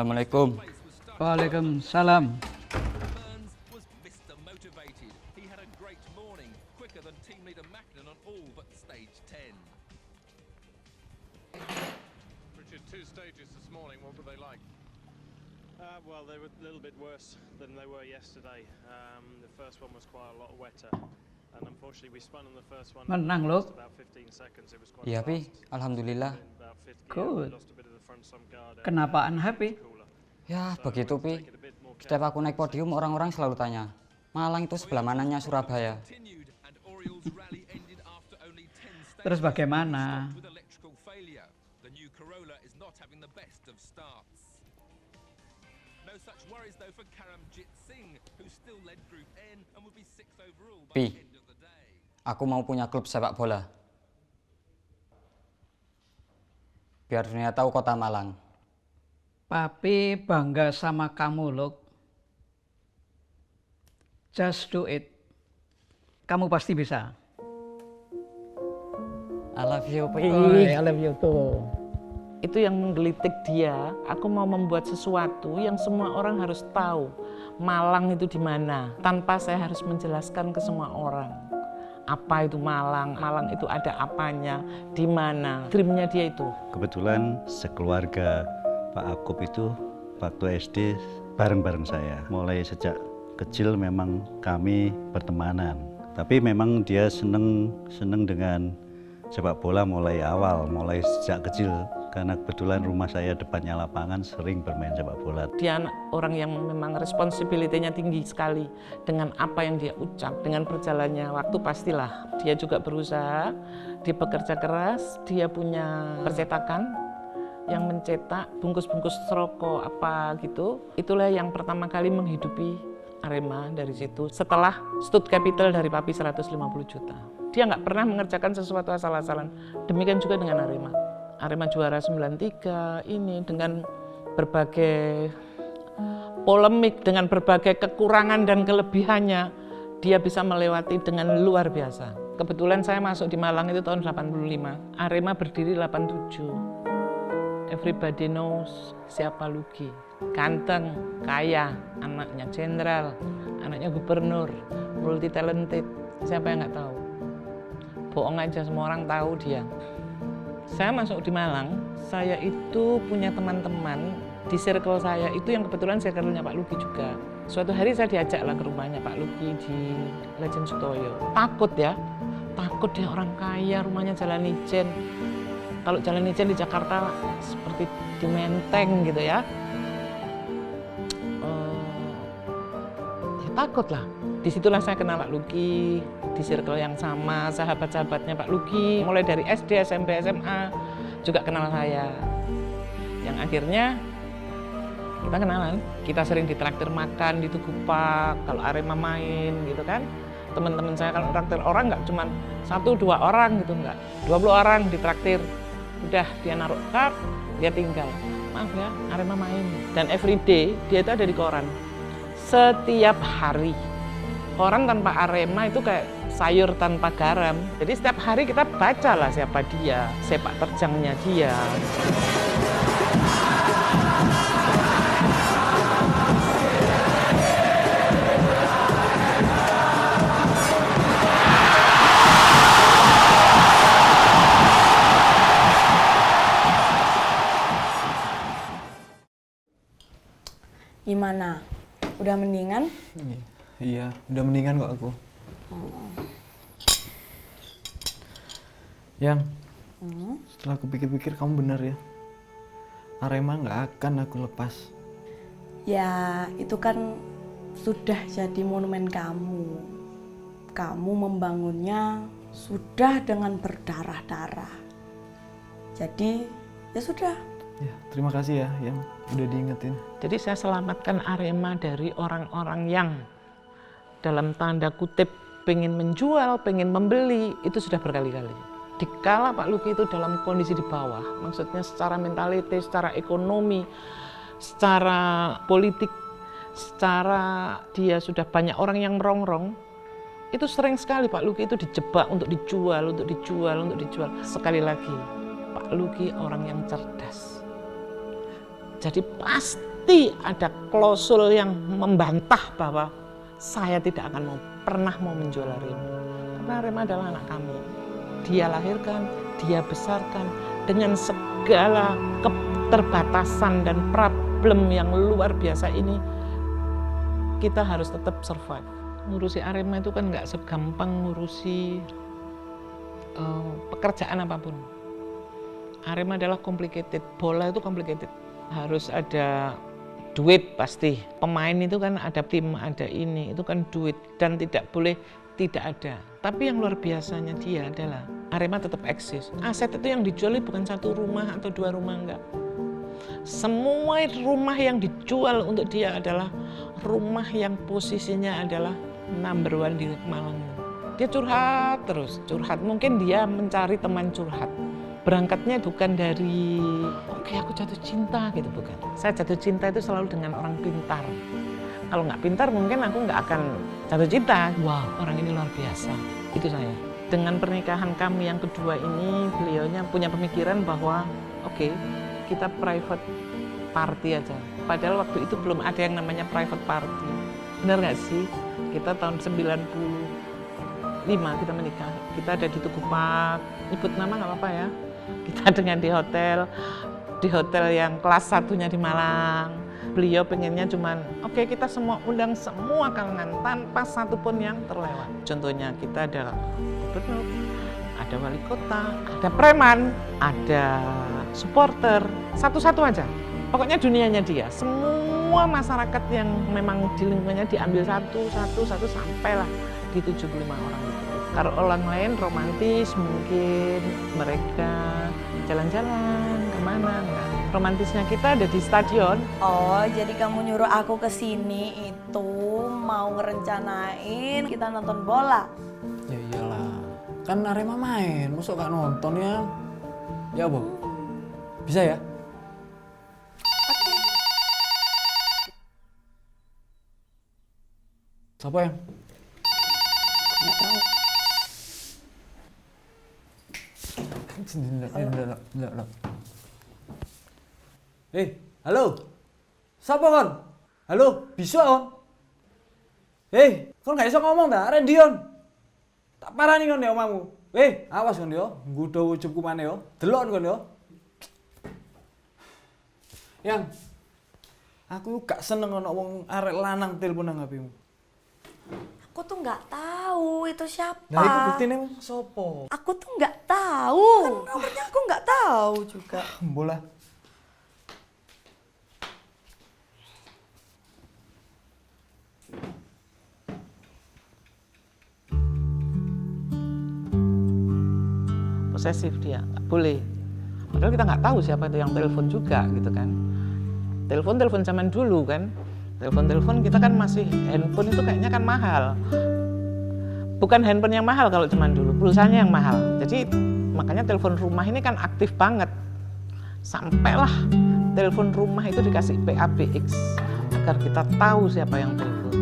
Assalamualaikum. Waalaikumsalam. Two stages this morning, what were they like? Well, they were a little bit worse than they were yesterday. The first one was quite a lot wetter, and unfortunately we spun on the first one. Menang loh. About 15 seconds. It was quite Iya, Pi. fast. Alhamdulillah. About 50, Good. lost a bit of the front some guard. Kenapa unhappy? Ya, begitu, Pi. Setiap aku naik podium, orang-orang selalu tanya, Malang itu sebelah mananya Surabaya? Terus bagaimana? Pi, aku mau punya klub sepak bola. Biar dunia tahu kota Malang. Papi bangga sama kamu, Luk. Just do it. Kamu pasti bisa. I love you, Pi. I love you too. Itu yang menggelitik dia. Aku mau membuat sesuatu yang semua orang harus tahu. Malang itu di mana? Tanpa saya harus menjelaskan ke semua orang. Apa itu Malang? Malang itu ada apanya? Di mana? Dreamnya dia itu. Kebetulan sekeluarga Pak Akub itu waktu SD bareng-bareng saya. Mulai sejak kecil memang kami bertemanan. Tapi memang dia seneng dengan sepak bola mulai awal, mulai sejak kecil. Karena kebetulan rumah saya depannya lapangan, sering bermain sepak bola. Dia orang yang memang responsibility-nya tinggi sekali dengan apa yang dia ucap, dengan berjalannya waktu pastilah. Dia juga berusaha, dia bekerja keras, dia punya percetakan yang mencetak bungkus-bungkus rokok apa gitu. Itulah yang pertama kali menghidupi Arema dari situ. Setelah stud capital dari Papi 150 juta. Dia nggak pernah mengerjakan sesuatu asal-asalan. Demikian juga dengan Arema. Arema juara 93 ini dengan berbagai polemik, dengan berbagai kekurangan dan kelebihannya, dia bisa melewati dengan luar biasa. Kebetulan saya masuk di Malang itu tahun 85, Arema berdiri 87. Everybody knows siapa Lugi. Ganteng, kaya, anaknya jenderal, anaknya gubernur, multi talented. Siapa yang nggak tahu? Bohong aja, semua orang tahu dia. Saya masuk di Malang, saya itu punya teman-teman di circle saya itu yang kebetulan circle-nya Pak Lugi juga. Suatu hari saya diajaklah ke rumahnya Pak Lugi di Legend Sutoyo. Takut ya orang kaya, rumahnya Jalan Ijen. Kalau Jalan Ijen di Jakarta seperti di Menteng gitu ya. Ya takut lah. Disitulah saya kenal Pak Lugi. Di circle yang sama, sahabat-sahabatnya Pak Lugi, mulai dari SD, SMP, SMA, juga kenal saya. Yang akhirnya kita kenalan, kita sering ditraktir makan di Tugu Pak, kalau Arema main gitu kan. Teman-teman saya kalau traktir orang nggak cuma 1-2 orang gitu, nggak. 20 orang ditraktir, udah dia naruh card, dia tinggal. Maaf ya, Arema main. Dan everyday dia itu ada di koran. Setiap hari. Koran tanpa Arema itu kayak sayur tanpa garam. Jadi setiap hari kita bacalah siapa dia, sepak terjangnya dia. Gimana? Udah mendingan? Iya, udah mendingan kok aku. Yang, setelah aku pikir-pikir kamu benar ya. Arema nggak akan aku lepas. Ya, itu kan sudah jadi monumen kamu. Kamu membangunnya sudah dengan berdarah-darah. Jadi, ya sudah. Ya, terima kasih ya yang udah diingetin. Jadi saya selamatkan Arema dari orang-orang yang dalam tanda kutip pengen menjual, pengen membeli, itu sudah berkali-kali. Dikala Pak Lugi itu dalam kondisi di bawah, maksudnya secara mentalitas, secara ekonomi, secara politik, secara dia sudah banyak orang yang merongrong, itu sering sekali Pak Lugi itu dijebak untuk dijual. Sekali lagi, Pak Lugi orang yang cerdas. Jadi pasti ada klausul yang membantah bahwa saya tidak akan pernah mau menjual Arema. Karena Arema adalah anak kami. Dia lahirkan, dia besarkan dengan segala keterbatasan dan problem yang luar biasa ini, kita harus tetap survive. Ngurusi Arema itu kan nggak segampang ngurusi pekerjaan apapun. Arema adalah complicated, bola itu complicated. Harus ada duit pasti. Pemain itu kan ada tim, ada ini, itu kan duit dan tidak boleh tidak ada. Tapi yang luar biasanya dia adalah Arema tetap eksis. Aset itu yang dijual bukan 1 rumah atau 2 rumah, enggak. Semua rumah yang dijual untuk dia adalah rumah yang posisinya adalah number 1 di Malang. Dia curhat terus, curhat. Mungkin dia mencari teman curhat. Berangkatnya bukan dari, oke, aku jatuh cinta gitu, bukan. Saya jatuh cinta itu selalu dengan orang pintar. Kalau nggak pintar mungkin aku nggak akan jatuh cinta. Wow, orang ini luar biasa. Itu saya. Dengan pernikahan kami yang kedua ini, beliaunya punya pemikiran bahwa oke, kita private party aja. Padahal waktu itu belum ada yang namanya private party. Benar nggak sih? Kita tahun 95 kita menikah. Kita ada di Tugu Park. Nyebut nama nggak apa-apa ya. Kita dengan di hotel yang kelas 1-nya di Malang. Beliau pengennya cuman, oke, kita semua undang semua kalangan tanpa satu pun yang terlewat. Contohnya kita ada gubernur, ada wali kota, ada preman, ada supporter, satu-satu aja. Pokoknya dunianya dia. Semua masyarakat yang memang di lingkungannya diambil satu sampailah di 75 orang itu. Kalau orang lain romantis mungkin mereka jalan-jalan kemana, enggak. Romantisnya kita ada di stadion. Oh, jadi kamu nyuruh aku ke sini itu mau ngerencanain kita nonton bola? Ya iyalah, kan Arema main, masa gak nonton ya? Ya Bu, bisa ya? Siapa yang? Nggak tahu. Enggak. Halo? Siapa kon? Halo, bisa kon? Kon gak iso ngomong dah, Randy kon. Tak parani kon ya omamu. Awas kon yo, nggodho ujubku maneh yo. Delok kon yo. Yang aku gak seneng ana wong arek lanang telepon nang HP-mu. Aku tuh nggak tahu itu siapa. Nah, itu buktine sopo? Aku tuh nggak tahu. Kan nomornya aku nggak tahu juga. Bola. Posesif dia, nggak boleh. Padahal kita nggak tahu siapa itu yang telepon juga gitu kan. Telepon zaman dulu kan. Telepon kita kan masih, handphone itu kayaknya kan mahal. Bukan handphone yang mahal kalau zaman dulu, pulsanya yang mahal. Jadi makanya telepon rumah ini kan aktif banget. Sampailah telepon rumah itu dikasih PABX agar kita tahu siapa yang telepon.